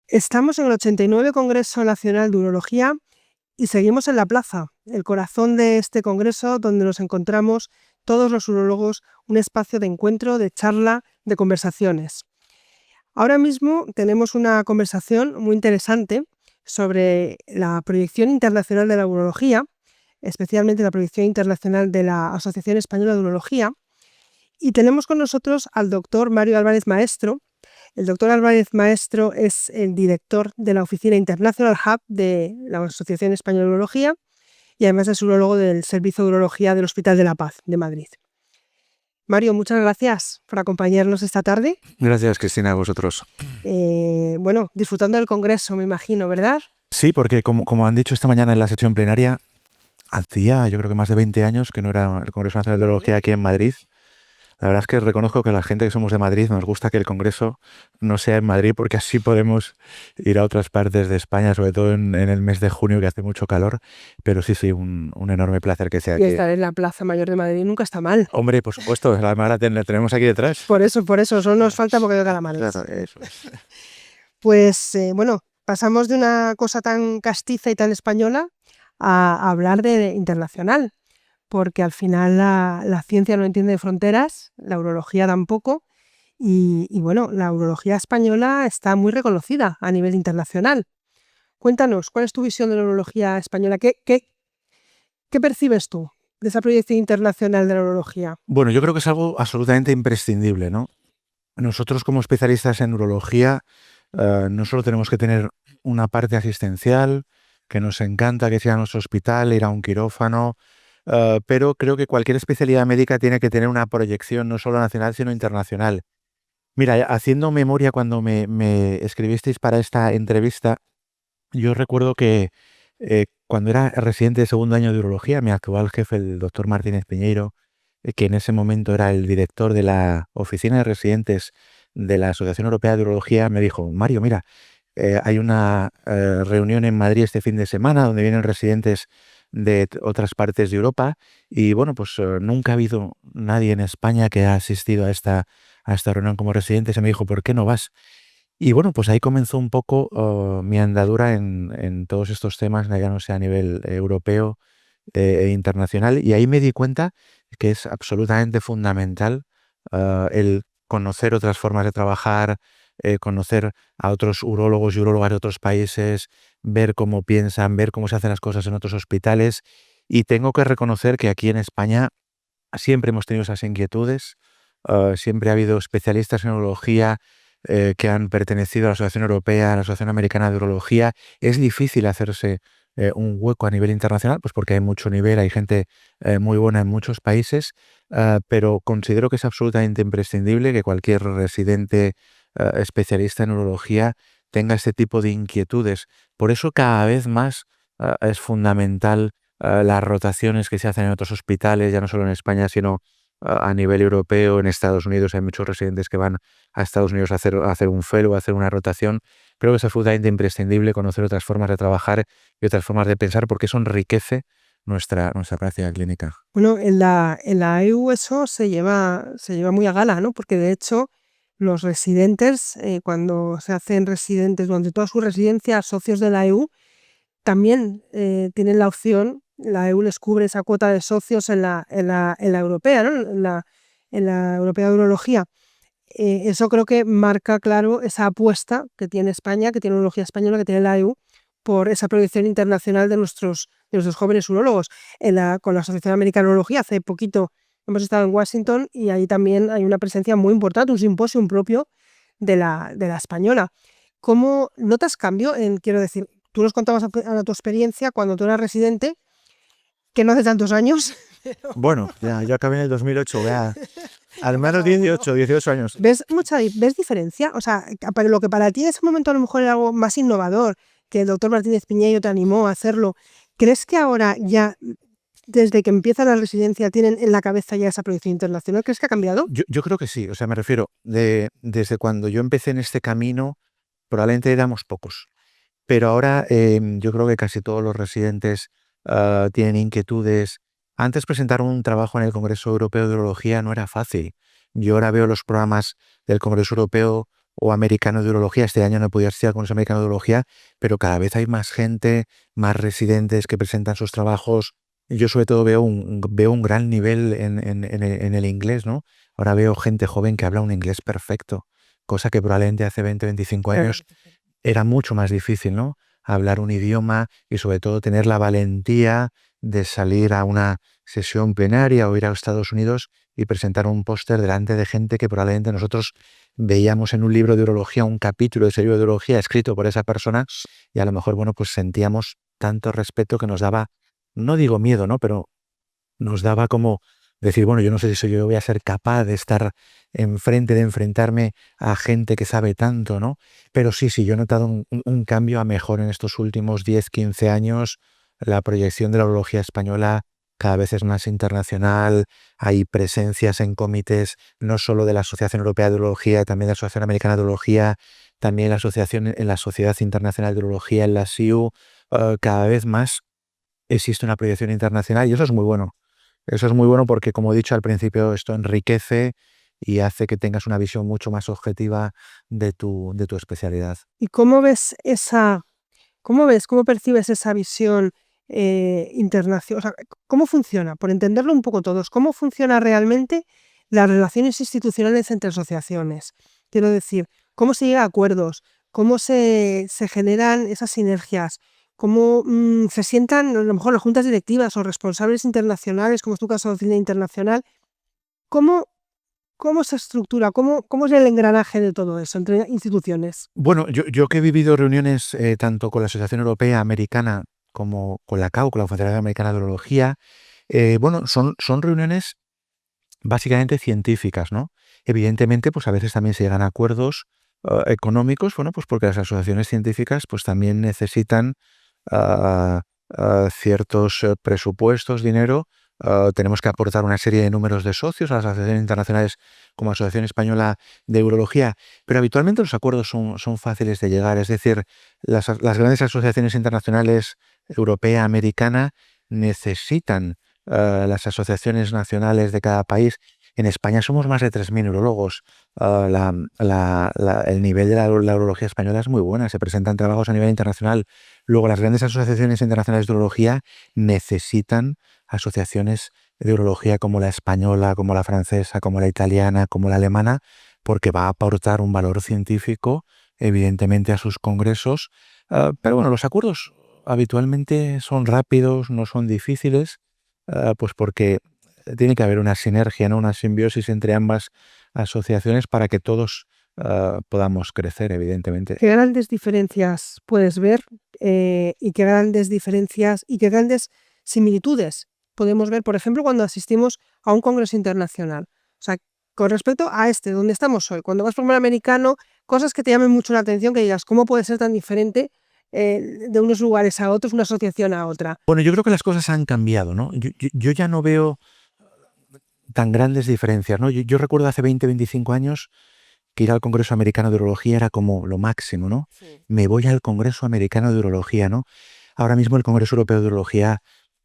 Estamos en el 89 Congreso Nacional de Urología y seguimos en la plaza, el corazón de este congreso donde nos encontramos todos los urólogos, un espacio de encuentro, de charla, de conversaciones. Ahora mismo tenemos una conversación muy interesante sobre la proyección internacional de la urología, especialmente la proyección internacional de la Asociación Española de Urología, y tenemos con nosotros al doctor Mario Álvarez Maestro. El doctor Álvarez Maestro es el director de la Oficina International Hub de la Asociación Española de Urología y además es urólogo del Servicio de Urología del Hospital de la Paz de Madrid. Mario, muchas gracias por acompañarnos esta tarde. Gracias, Cristina, a vosotros. Disfrutando del congreso, me imagino, ¿verdad? Sí, porque como han dicho esta mañana en la sesión plenaria, hacía yo creo que más de 20 años que no era el Congreso Nacional de Urología aquí en Madrid. La verdad es que reconozco que la gente que somos de Madrid nos gusta que el Congreso no sea en Madrid porque así podemos ir a otras partes de España, sobre todo en el mes de junio que hace mucho calor. Pero sí, un enorme placer que sea Y aquí. estar en la Plaza Mayor de Madrid nunca está mal. Hombre, por supuesto, la tenemos aquí detrás. Por eso, solo nos falta porque de calamares. Claro, eso es. Pues pasamos de una cosa tan castiza y tan española a hablar de internacional, porque al final la ciencia no entiende de fronteras, la urología tampoco, y la urología española está muy reconocida a nivel internacional. Cuéntanos, ¿cuál es tu visión de la urología española? ¿Qué percibes tú de esa proyección internacional de la urología? Bueno, yo creo que es algo absolutamente imprescindible, ¿no? Nosotros como especialistas en urología no solo tenemos que tener una parte asistencial, que nos encanta que sea nuestro hospital, ir a un quirófano, pero creo que cualquier especialidad médica tiene que tener una proyección no solo nacional, sino internacional. Mira, haciendo memoria cuando me escribisteis para esta entrevista, yo recuerdo que cuando era residente de segundo año de urología, mi actual jefe, el doctor Martínez Piñeiro, que en ese momento era el director de la oficina de residentes de la Asociación Europea de Urología, me dijo: Mario, mira, hay una reunión en Madrid este fin de semana donde vienen residentes de otras partes de Europa y bueno, pues nunca ha habido nadie en España que ha asistido a esta reunión como residente. Se me dijo: ¿por qué no vas? Y bueno, pues ahí comenzó un poco mi andadura en todos estos temas, ya no sé, a nivel europeo e internacional, y ahí me di cuenta que es absolutamente fundamental el conocer otras formas de trabajar, conocer a otros urólogos y urólogas de otros países, ver cómo piensan, ver cómo se hacen las cosas en otros hospitales. Y tengo que reconocer que aquí en España siempre hemos tenido esas inquietudes, siempre ha habido especialistas en urología que han pertenecido a la Asociación Europea, a la Asociación Americana de Urología. Es difícil hacerse un hueco a nivel internacional, pues porque hay mucho nivel, hay gente muy buena en muchos países, pero considero que es absolutamente imprescindible que cualquier residente especialista en urología tenga este tipo de inquietudes. Por eso cada vez más es fundamental las rotaciones que se hacen en otros hospitales, ya no solo en España, sino a nivel europeo. En Estados Unidos hay muchos residentes que van a Estados Unidos a hacer un fellow, a hacer una rotación. Creo que es absolutamente imprescindible conocer otras formas de trabajar y otras formas de pensar, porque eso enriquece nuestra práctica clínica. Bueno, en la EU eso se lleva muy a gala, ¿no? Porque de hecho los residentes, cuando se hacen residentes durante toda su residencia, socios de la EU, también tienen la opción, la EU les cubre esa cuota de socios en la europea, ¿no? En la europea de urología. Eso creo que marca claro esa apuesta que tiene España, que tiene urología española, que tiene la EU, por esa proyección internacional de nuestros jóvenes urólogos. Con la Asociación Americana de Urología, hace poquito hemos estado en Washington y ahí también hay una presencia muy importante, un simposio propio de la española. ¿Cómo notas cambio? Quiero decir, tú nos contabas a tu experiencia cuando tú eras residente, que no hace tantos años. Bueno, ya, yo acabé en el 2008, vea, al menos 18 años. ¿Ves diferencia? O sea, lo que para ti en ese momento a lo mejor era algo más innovador, que el doctor Martínez Piñeiro te animó a hacerlo, ¿crees que ahora ya, desde que empieza la residencia, tienen en la cabeza ya esa proyección internacional? ¿Crees que ha cambiado? Yo creo que sí, o sea, me refiero, desde cuando yo empecé en este camino, probablemente éramos pocos. Pero ahora yo creo que casi todos los residentes tienen inquietudes. Antes presentar un trabajo en el Congreso Europeo de Urología no era fácil. Yo ahora veo los programas del Congreso Europeo o americano de urología. Este año no he podido asistir al Congreso Americano de Urología, pero cada vez hay más gente, más residentes que presentan sus trabajos. Yo sobre todo veo un gran nivel en el inglés, ¿no? Ahora veo gente joven que habla un inglés perfecto, cosa que probablemente hace 20, 25 años era mucho más difícil, ¿no? Hablar un idioma y sobre todo tener la valentía de salir a una sesión plenaria o ir a Estados Unidos y presentar un póster delante de gente que probablemente nosotros veíamos en un libro de urología, un capítulo de ese libro de urología escrito por esa persona y a lo mejor, bueno, pues sentíamos tanto respeto que nos daba, no digo miedo, ¿no? Pero nos daba como decir, bueno, yo no sé si yo voy a ser capaz de estar enfrente, de enfrentarme a gente que sabe tanto, ¿no? Pero sí, yo he notado un cambio a mejor en estos últimos 10, 15 años. La proyección de la urología española cada vez es más internacional, hay presencias en comités no solo de la Asociación Europea de Urología, también de la Asociación Americana de Urología, también la asociación en la Sociedad Internacional de Urología, en la SIU, cada vez más existe una proyección internacional y eso es muy bueno. Eso es muy bueno porque, como he dicho al principio, esto enriquece y hace que tengas una visión mucho más objetiva de tu especialidad. ¿Y cómo percibes esa visión internacional? O sea, ¿cómo funciona? Por entenderlo un poco todos, ¿cómo funciona realmente las relaciones institucionales entre asociaciones? Quiero decir, ¿cómo se llega a acuerdos? ¿Cómo se generan esas sinergias? ¿Cómo se sientan a lo mejor las juntas directivas o responsables internacionales, como es tu caso de Cine Internacional? ¿Cómo, cómo se estructura? ¿Cómo es el engranaje de todo eso entre instituciones? Bueno, yo que he vivido reuniones tanto con la Asociación Europea Americana como con la CAU, con la Confederación Americana de Urología, bueno, son reuniones básicamente científicas, ¿no? Evidentemente, pues a veces también se llegan a acuerdos económicos, bueno, pues porque las asociaciones científicas pues también necesitan ah, ciertos presupuestos, dinero. Tenemos que aportar una serie de números de socios a las asociaciones internacionales como Asociación Española de Urología, pero habitualmente los acuerdos son fáciles de llegar, es decir, las grandes asociaciones internacionales europea, americana, necesitan las asociaciones nacionales de cada país. En España somos más de 3.000 urólogos. El nivel de la urología española es muy buena, se presentan trabajos a nivel internacional. Luego, las grandes asociaciones internacionales de urología necesitan asociaciones de urología como la española, como la francesa, como la italiana, como la alemana, porque va a aportar un valor científico, evidentemente, a sus congresos. Pero bueno, los acuerdos habitualmente son rápidos, no son difíciles, pues porque tiene que haber una sinergia, ¿no? Una simbiosis entre ambas asociaciones para que todos podamos crecer, evidentemente. ¿Qué grandes diferencias puedes ver y qué grandes diferencias y qué grandes similitudes podemos ver, por ejemplo, cuando asistimos a un congreso internacional? O sea, con respecto a donde estamos hoy, cuando vas por un americano, cosas que te llamen mucho la atención, que digas, ¿cómo puede ser tan diferente de unos lugares a otros, una asociación a otra? Bueno, yo creo que las cosas han cambiado, ¿no? Yo ya no veo tan grandes diferencias, ¿no? Yo recuerdo hace 20, 25 años que ir al Congreso Americano de Urología era como lo máximo, ¿no? Sí. Me voy al Congreso Americano de Urología, ¿no? Ahora mismo el Congreso Europeo de Urología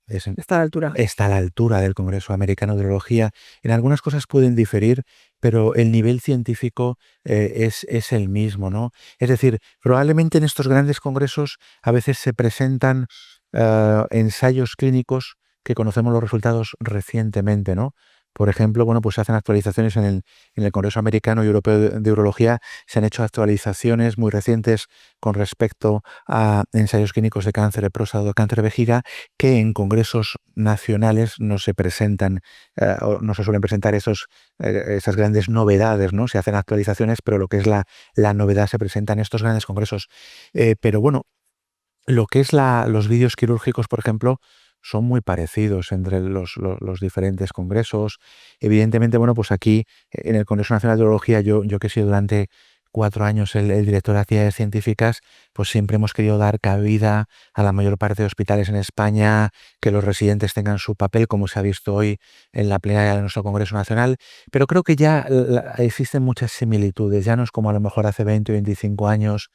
Está a la altura. está a la altura del Congreso Americano de Urología. En algunas cosas pueden diferir, pero el nivel científico es el mismo, ¿no? Es decir, probablemente en estos grandes congresos a veces se presentan ensayos clínicos que conocemos los resultados recientemente, ¿no? Por ejemplo, bueno, pues se hacen actualizaciones en el Congreso Americano y Europeo de Urología, se han hecho actualizaciones muy recientes con respecto a ensayos clínicos de cáncer de próstata o cáncer de vejiga, que en congresos nacionales no se presentan, o no se suelen presentar esas grandes novedades, ¿no? Se hacen actualizaciones, pero lo que es la novedad se presenta en estos grandes congresos. Pero bueno, lo que es los vídeos quirúrgicos, por ejemplo, son muy parecidos entre los diferentes congresos. Evidentemente, bueno, pues aquí en el Congreso Nacional de Urología, yo que he sido durante 4 años el director de actividades científicas, pues siempre hemos querido dar cabida a la mayor parte de hospitales en España, que los residentes tengan su papel, como se ha visto hoy en la plenaria de nuestro Congreso Nacional, pero creo que ya existen muchas similitudes, ya no es como a lo mejor hace 20 o 25 años,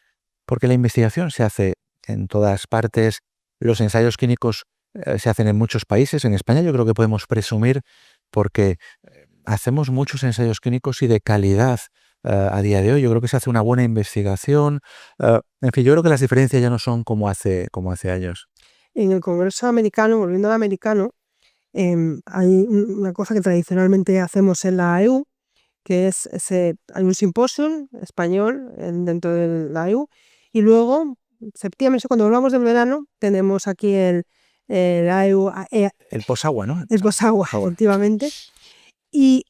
porque la investigación se hace en todas partes, los ensayos clínicos se hacen en muchos países. En España yo creo que podemos presumir porque hacemos muchos ensayos clínicos y de calidad a día de hoy. Yo creo que se hace una buena investigación. En fin, yo creo que las diferencias ya no son como hace años. En el Congreso americano, volviendo al americano, hay una cosa que tradicionalmente hacemos en la EU, que es, hay un simposium español dentro de la EU, y luego, en septiembre, cuando volvamos del verano, tenemos aquí el AEU, El posagua, ¿no? el Posagua, efectivamente, y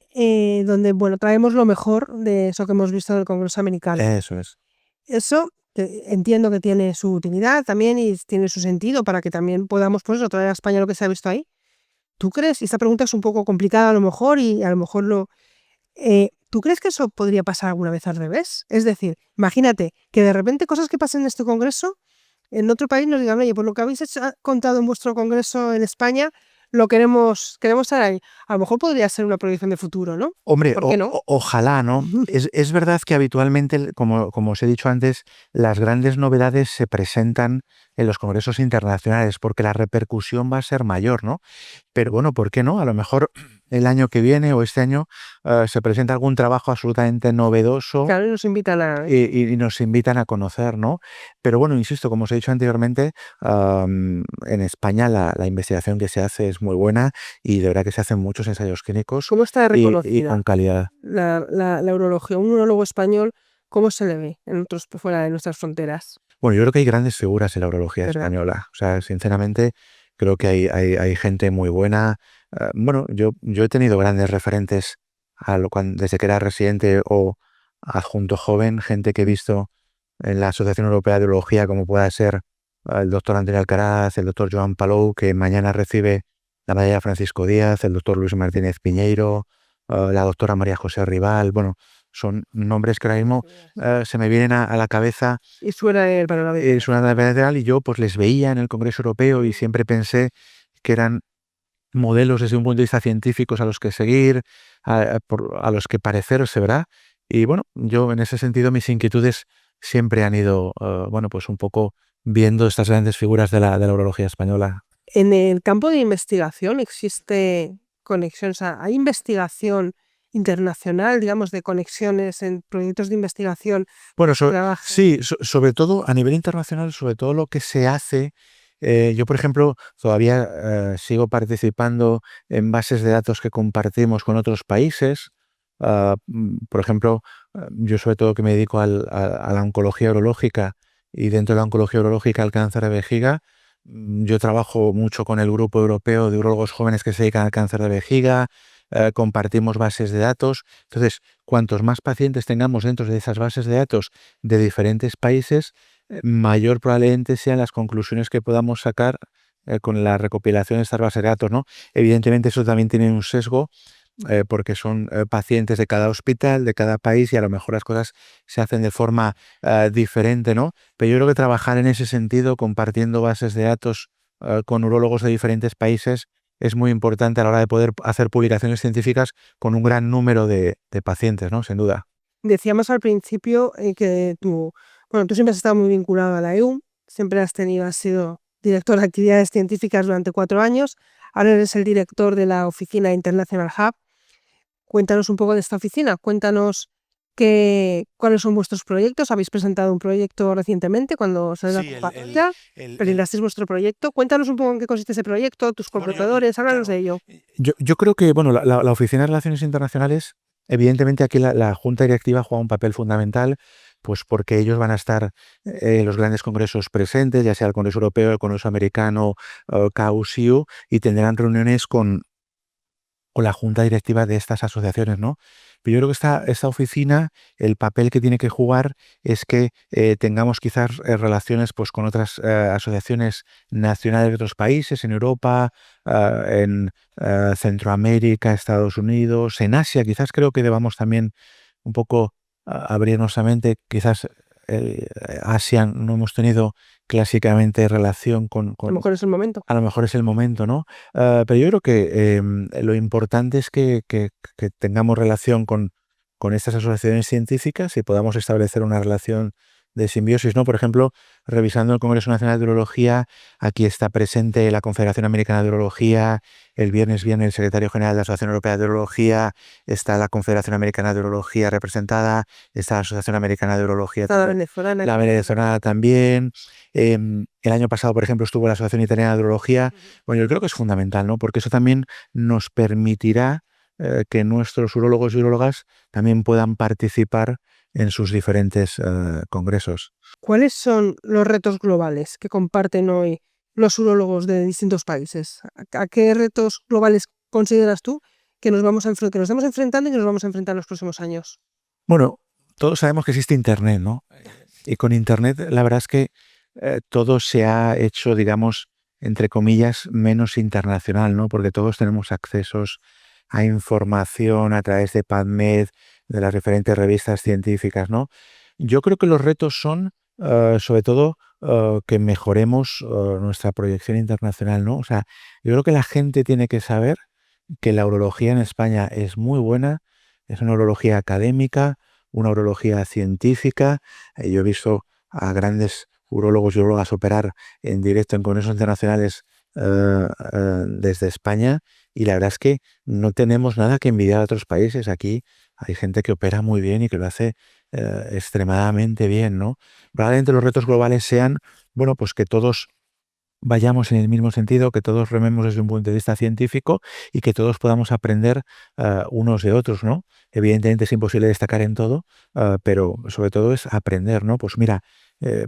donde, bueno, traemos lo mejor de eso que hemos visto en el Congreso americano. Eso es. Eso entiendo que tiene su utilidad también y tiene su sentido para que también podamos, pues eso, traer a España lo que se ha visto ahí. ¿Tú crees? Y esta pregunta es un poco complicada a lo mejor y a lo mejor ¿tú crees que eso podría pasar alguna vez al revés? Es decir, imagínate que de repente cosas que pasen en este congreso, en otro país nos digan, oye, pues lo que habéis contado en vuestro congreso en España, lo queremos estar ahí. A lo mejor podría ser una proyección de futuro, ¿no? Hombre, ¿Por qué no? ojalá, ¿no? Es verdad que habitualmente, como os he dicho antes, las grandes novedades se presentan en los congresos internacionales porque la repercusión va a ser mayor, ¿no? Pero bueno, ¿por qué no? A lo mejor el año que viene o este año se presenta algún trabajo absolutamente novedoso Claro, nos invitan a... y nos invitan a conocer, ¿no? Pero bueno, insisto, como os he dicho anteriormente, en España la investigación que se hace es muy buena y de verdad que se hacen muchos ensayos clínicos ¿Cómo está y reconocida con calidad. la urología? Un urólogo español, ¿cómo se le ve en otros, fuera de nuestras fronteras? Bueno, yo creo que hay grandes figuras en la urología ¿Verdad? española. O sea, sinceramente, creo que hay gente muy buena. Bueno, yo he tenido grandes referentes desde que era residente o adjunto joven, gente que he visto en la Asociación Europea de Urología, como pueda ser el doctor Antonio Alcaraz, el doctor Joan Palou, que mañana recibe la medalla Francisco Díaz, el doctor Luis Martínez Piñeiro, la doctora María José Rival. Bueno, son nombres que ahora mismo se me vienen a la cabeza. Y suena el panorama. Es una lateral y yo pues les veía en el Congreso Europeo y siempre pensé que eran modelos desde un punto de vista científicos a los que seguir, a los que parecerse, ¿verdad? Y bueno, yo en ese sentido mis inquietudes siempre han ido, bueno, pues un poco viendo estas grandes figuras de la urología española. En el campo de investigación existe conexión, o sea, hay investigación internacional, digamos, de conexiones en proyectos de investigación. Bueno, Trabajan. sí, sobre todo a nivel internacional, sobre todo lo que se hace. Yo, por ejemplo, todavía sigo participando en bases de datos que compartimos con otros países. Por ejemplo, yo sobre todo que me dedico a la oncología urológica y dentro de la oncología urológica al cáncer de vejiga. Yo trabajo mucho con el grupo europeo de urólogos jóvenes que se dedican al cáncer de vejiga. Compartimos bases de datos. Entonces, cuantos más pacientes tengamos dentro de esas bases de datos de diferentes países, mayor probablemente sean las conclusiones que podamos sacar con la recopilación de estas bases de datos, ¿no? Evidentemente eso también tiene un sesgo porque son pacientes de cada hospital, de cada país y a lo mejor las cosas se hacen de forma diferente, ¿no? Pero yo creo que trabajar en ese sentido, compartiendo bases de datos con urólogos de diferentes países, es muy importante a la hora de poder hacer publicaciones científicas con un gran número de pacientes, ¿no? Sin duda. Decíamos al principio que tú siempre has estado muy vinculado a la EU, siempre has sido director de actividades científicas durante 4 años, ahora eres el director de la oficina International Hub. Cuéntanos un poco de esta oficina, cuéntanos cuáles son vuestros proyectos. Habéis presentado un proyecto recientemente cuando salió la Sí, convocatoria, presentasteis vuestro proyecto. Cuéntanos un poco en qué consiste ese proyecto, tus colaboradores, háblanos de ello. Yo creo que bueno, la Oficina de Relaciones Internacionales, evidentemente aquí la Junta Directiva juega un papel fundamental, pues porque ellos van a estar en los grandes congresos presentes, ya sea el Congreso Europeo, el Congreso Americano, KUSIU, y tendrán reuniones con la junta directiva de estas asociaciones, ¿no? Pero yo creo que esta oficina, el papel que tiene que jugar es que tengamos quizás relaciones pues, con otras asociaciones nacionales de otros países, en Europa, en Centroamérica, Estados Unidos, en Asia. Quizás creo que debamos también un poco abrirnos la mente. Quizás Asia no hemos tenido clásicamente relación A lo mejor es el momento. a lo mejor es el momento, ¿no? Pero yo creo que lo importante es que tengamos relación con estas asociaciones científicas y podamos establecer una relación de simbiosis, ¿no? Por ejemplo, revisando el Congreso Nacional de Urología, aquí está presente la Confederación Americana de Urología, el viernes viene el secretario general de la Asociación Europea de Urología, está la Confederación Americana de Urología representada, está la Asociación Americana de Urología, Está la venezolana. la venezolana también. El año pasado, por ejemplo, estuvo la Asociación Italiana de Urología. Bueno, yo creo que es fundamental, ¿no? Porque eso también nos permitirá que nuestros urólogos y urólogas también puedan participar en sus diferentes congresos. ¿Cuáles son los retos globales que comparten hoy los urólogos de distintos países? ¿A qué retos globales consideras tú que nos estamos enfrentando y que nos vamos a enfrentar en los próximos años? Bueno, todos sabemos que existe Internet, ¿no? Y con Internet la verdad es que todo se ha hecho, digamos, entre comillas, menos internacional, ¿no? Porque todos tenemos accesos a información a través de PubMed, de las diferentes revistas científicas, ¿no? Yo creo que los retos son, sobre todo, que mejoremos nuestra proyección internacional, ¿no? O sea, yo creo que la gente tiene que saber que la urología en España es muy buena, es una urología académica, una urología científica. Yo he visto a grandes urólogos y urólogas operar en directo en congresos internacionales desde España, y la verdad es que no tenemos nada que envidiar a otros países. Aquí hay gente que opera muy bien y que lo hace extremadamente bien, ¿no? Probablemente los retos globales sean, bueno, pues que todos vayamos en el mismo sentido, que todos rememos desde un punto de vista científico y que todos podamos aprender unos de otros, ¿no? Evidentemente es imposible destacar en todo, pero sobre todo es aprender, ¿no? Pues mira,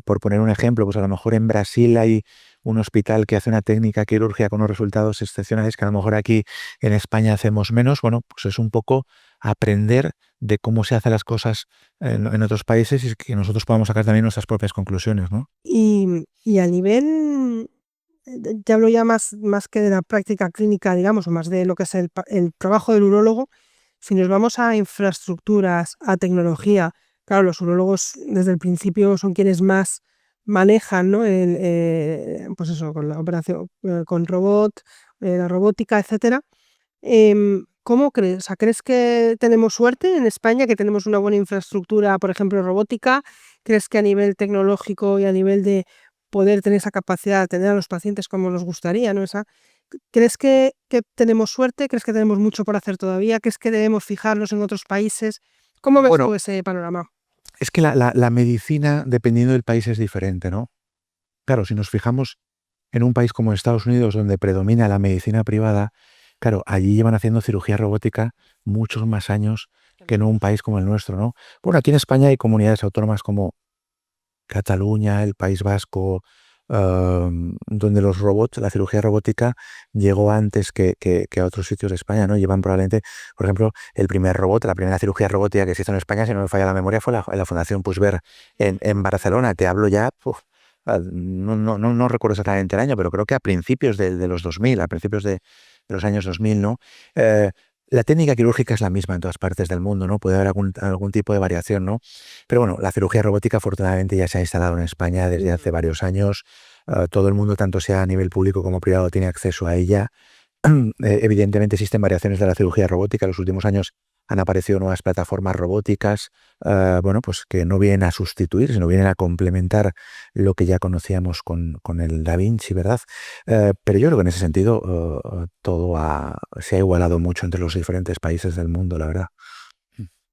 por poner un ejemplo, pues a lo mejor en Brasil hay un hospital que hace una técnica quirúrgica con unos resultados excepcionales que a lo mejor aquí en España hacemos menos. Bueno, pues es un poco aprender de cómo se hacen las cosas en otros países y que nosotros podamos sacar también nuestras propias conclusiones, ¿no? Y a nivel, te hablo ya más que de la práctica clínica, digamos, o más de lo que es el trabajo del urólogo. Si nos vamos a infraestructuras, a tecnología, claro, los urólogos desde el principio son quienes más manejan, ¿no? Pues eso, con la operación, con robot, la robótica, etcétera. ¿Cómo crees? O sea, ¿crees que tenemos suerte en España, que tenemos una buena infraestructura, por ejemplo, robótica? ¿Crees que a nivel tecnológico y a nivel de poder tener esa capacidad de atender a los pacientes como nos gustaría, ¿no? ¿Crees que tenemos suerte? ¿Crees que tenemos mucho por hacer todavía? ¿Crees que debemos fijarnos en otros países? ¿Cómo ves Bueno, tú ese panorama? es que la medicina, dependiendo del país, es diferente, ¿no? Claro, si nos fijamos en un país como Estados Unidos, donde predomina la medicina privada, claro, allí llevan haciendo cirugía robótica muchos más años que en un país como el nuestro, ¿no? Bueno, aquí en España hay comunidades autónomas como Cataluña, el País Vasco, donde los robots, la cirugía robótica llegó antes que a otros sitios de España, ¿no? Llevan probablemente, por ejemplo, el primer robot, la primera cirugía robótica que se hizo en España, si no me falla la memoria, fue en la Fundación Puigverd en Barcelona. Te hablo ya, no recuerdo exactamente el año, pero creo que a principios de los 2000, a principios de los años 2000, ¿no? Eh, la técnica quirúrgica es la misma en todas partes del mundo, ¿no? Puede haber algún tipo de variación, ¿no? Pero bueno, la cirugía robótica afortunadamente ya se ha instalado en España desde hace varios años. Todo el mundo, tanto sea a nivel público como privado, tiene acceso a ella. Evidentemente existen variaciones de la cirugía robótica. En los últimos años han aparecido nuevas plataformas robóticas, bueno, pues que no vienen a sustituir, sino vienen a complementar lo que ya conocíamos con el Da Vinci, ¿verdad? Pero yo creo que en ese sentido se ha igualado mucho entre los diferentes países del mundo, la verdad.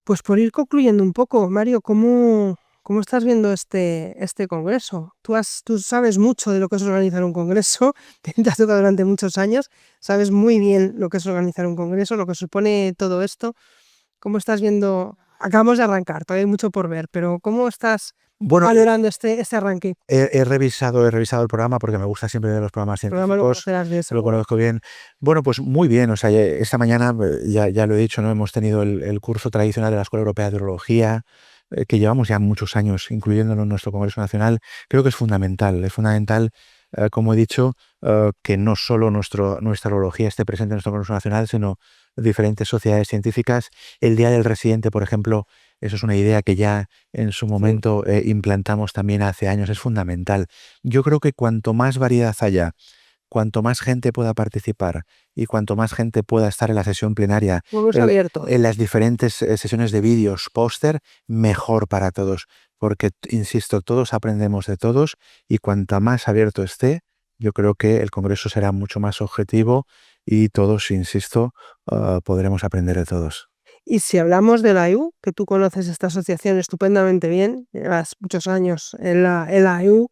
Pues por ir concluyendo un poco, Mario, ¿cómo estás viendo este congreso? Tú sabes mucho de lo que es organizar un congreso, te has tocado durante muchos años, sabes muy bien lo que es organizar un congreso, lo que supone todo esto. ¿Cómo estás viendo? Acabamos de arrancar, todavía hay mucho por ver, pero ¿cómo estás Bueno, valorando este arranque? he revisado el programa porque me gusta siempre ver los programas El programa lo científicos, conocerás de eso. lo conozco bien. Bueno, pues muy bien, o sea, esta mañana ya lo he dicho, ¿no? Hemos tenido el curso tradicional de la Escuela Europea de Urología, que llevamos ya muchos años incluyéndolo en nuestro Congreso Nacional. Creo que es fundamental, como he dicho, que no solo nuestra urología esté presente en nuestro Congreso Nacional, sino diferentes sociedades científicas. El Día del Residente, por ejemplo, eso es una idea que ya en su momento implantamos también hace años, es fundamental. Yo creo que cuanto más variedad haya, cuanto más gente pueda participar y cuanto más gente pueda estar en la sesión plenaria, abierto. en las diferentes sesiones de vídeos, póster, mejor para todos. Porque, insisto, todos aprendemos de todos y cuanto más abierto esté, yo creo que el Congreso será mucho más objetivo y todos, insisto, podremos aprender de todos. Y si hablamos de la AIU, que tú conoces esta asociación estupendamente bien, llevas muchos años en la AIU,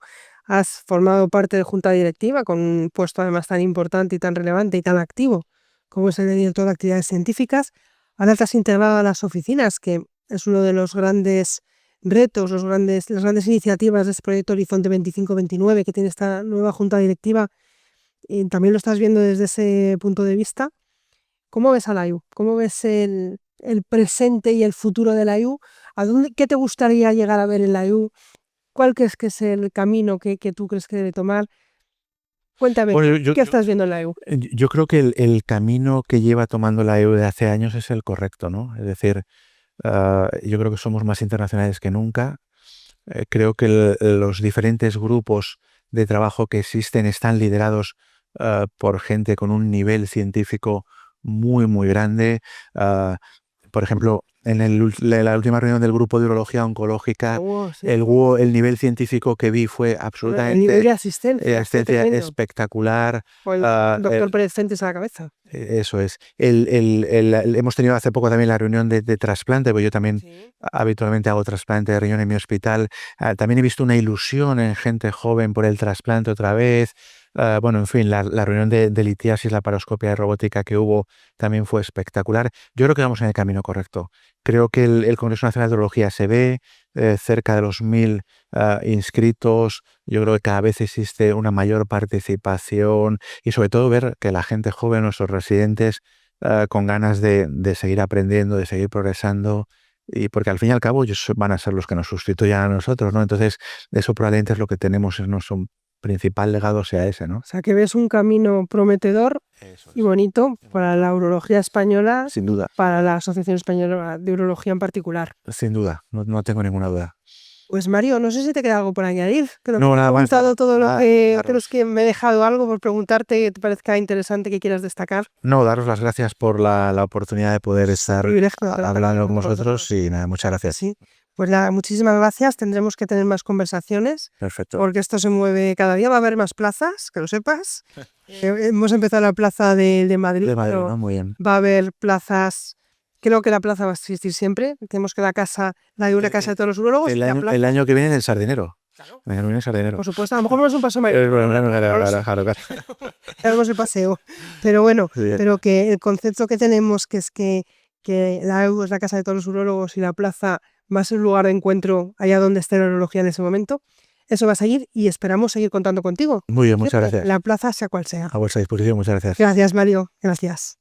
has formado parte de junta directiva con un puesto además tan importante y tan relevante y tan activo como es el de director de actividades científicas. Ahora te has integrado a las oficinas, que es uno de los grandes retos, las grandes iniciativas de este proyecto Horizonte 25-29 que tiene esta nueva junta directiva, y también lo estás viendo desde ese punto de vista. ¿Cómo ves a la AIU? ¿Cómo ves el presente y el futuro de la AIU? ¿Qué te gustaría llegar a ver en la AIU? ¿Cuál crees que es el camino que tú crees que debe tomar? Cuéntame, Bueno, ¿qué estás viendo en la AIU? Yo creo que el camino que lleva tomando la EU de hace años es el correcto, ¿no? Es decir, yo creo que somos más internacionales que nunca. Creo que los diferentes grupos de trabajo que existen están liderados por gente con un nivel científico muy, muy grande. Por ejemplo, en la última reunión del grupo de urología oncológica, Sí. el nivel científico que vi fue El nivel absolutamente de asistencia espectacular. con el doctor Pérez Fuentes a la cabeza. Eso es. Hemos tenido hace poco también la reunión de trasplante, porque yo también habitualmente hago trasplante de riñón en mi hospital. También he visto una ilusión en gente joven por el trasplante otra vez. Bueno, en fin, la reunión de litiasis, la paroscopia robótica que hubo también fue espectacular. Yo creo que vamos en el camino correcto. Creo que el Congreso Nacional de Urología se ve cerca de los 1000 inscritos. Yo creo que cada vez existe una mayor participación y sobre todo ver que la gente joven, nuestros residentes, con ganas de seguir aprendiendo, de seguir progresando, y porque al fin y al cabo ellos van a ser los que nos sustituyan a nosotros, ¿no? Entonces eso probablemente es lo que tenemos, es nuestro principal legado sea ese, ¿no? O sea, que ves un camino prometedor y bonito para la urología española, Sin duda. para la Asociación Española de Urología en particular. Sin duda, no tengo ninguna duda. Pues Mario, no sé si te queda algo por añadir. Creo No, que nada he más. preguntado todo lo que Daros- creo que me he dejado algo por preguntarte que te parezca interesante, que quieras destacar. No, daros las gracias por la oportunidad de poder estar Privilegio hablando con vosotros y nada, muchas gracias. Sí. Pues nada, muchísimas gracias. Tendremos que tener más conversaciones Perfecto. porque esto se mueve cada día. Va a haber más plazas, que lo sepas. Hemos empezado la plaza de Madrid, De Madrid, pero ¿no? Muy bien. va a haber plazas. Creo que la plaza va a existir siempre. Tenemos que la casa de todos los urólogos. El año que viene en el Sardinero. Claro. El año que viene en el Sardinero. Por supuesto, a lo mejor no es un paso mayor. Claro. Hagamos el paseo. Pero bueno, Bien. pero que el concepto que tenemos, que es que la EU es la casa de todos los urólogos y la plaza va a ser un lugar de encuentro allá donde esté la urología en ese momento, eso va a seguir y esperamos seguir contando contigo. Muy bien, muchas gracias. La plaza sea cual sea. A vuestra disposición, muchas gracias. Gracias, Mario. Gracias.